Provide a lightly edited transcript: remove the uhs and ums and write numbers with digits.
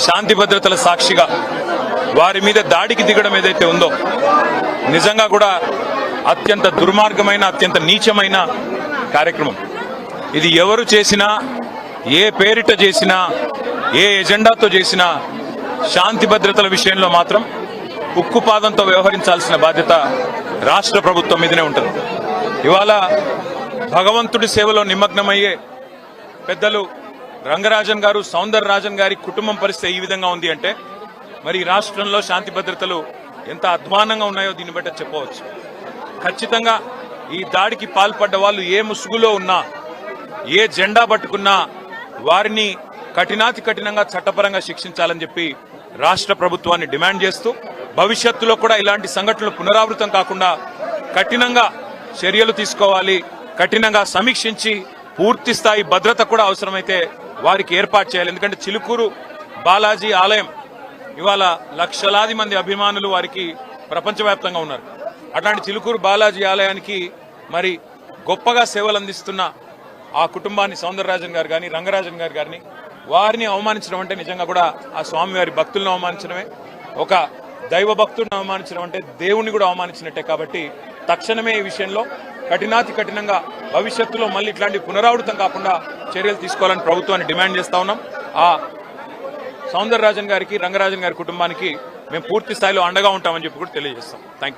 శాంతి భద్రతల సాక్షిగా వారి మీద దాడికి దిగడం ఏదైతే ఉందో నిజంగా కూడా అత్యంత దుర్మార్గమైన అత్యంత నీచమైన కార్యక్రమం. ఇది ఎవరు చేసినా, ఏ పేరిట చేసినా, ఏ ఎజెండాతో చేసినా శాంతి భద్రతల విషయంలో మాత్రం ఉక్కుపాదంతో వ్యవహరించాల్సిన బాధ్యత రాష్ట్ర ప్రభుత్వం మీదనే ఉంటుంది. ఇవాళ భగవంతుడి సేవలో నిమగ్నమయ్యే పెద్దలు రంగరాజన్ గారు, సౌందర రాజన్ గారి కుటుంబం పరిస్థితి ఈ విధంగా ఉంది అంటే మరి ఈ రాష్ట్రంలో శాంతి భద్రతలు ఎంత అధ్వానంగా ఉన్నాయో దీన్ని బట్టి చెప్పవచ్చు. ఖచ్చితంగా ఈ దాడికి పాల్పడ్డ వాళ్ళు ఏ ముసుగులో ఉన్నా, ఏ జెండా పట్టుకున్నా వారిని కఠినాతి కఠినంగా చట్టపరంగా శిక్షించాలని చెప్పి రాష్ట్ర ప్రభుత్వాన్ని డిమాండ్ చేస్తూ భవిష్యత్తులో కూడా ఇలాంటి సంఘటనలు పునరావృతం కాకుండా కఠినంగా చర్యలు తీసుకోవాలి, కఠినంగా సమీక్షించి పూర్తి స్థాయి భద్రత కూడా అవసరమైతే వారికి ఏర్పాటు చేయాలి. ఎందుకంటే చిలుకూరు బాలాజీ ఆలయం ఇవాళ లక్షలాది మంది అభిమానులు వారికి ప్రపంచవ్యాప్తంగా ఉన్నారు. అట్లాంటి చిలుకూరు బాలాజీ ఆలయానికి మరి గొప్పగా సేవలు అందిస్తున్న ఆ కుటుంబాన్ని సౌందరరాజన్ గారు కానీ, రంగరాజన్ గారు గారిని వారిని అవమానించడం అంటే నిజంగా కూడా ఆ స్వామివారి భక్తులను అవమానించడమే, ఒక దైవ భక్తుడిని అవమానించడం అంటే దేవుణ్ణి కూడా అవమానించినట్టే. కాబట్టి తక్షణమే ఈ విషయంలో కఠినాతి కఠినంగా భవిష్యత్తులో మళ్ళీ ఇట్లాంటి పునరావృతం కాకుండా చర్యలు తీసుకోవాలని ప్రభుత్వాన్ని డిమాండ్ చేస్తా ఉన్నాం. ఆ సౌందరరాజన్ గారికి, రంగరాజన్ గారి కుటుంబానికి మేము పూర్తి స్థాయిలో అండగా ఉంటామని చెప్పి కూడా తెలియజేస్తాం. Thank you.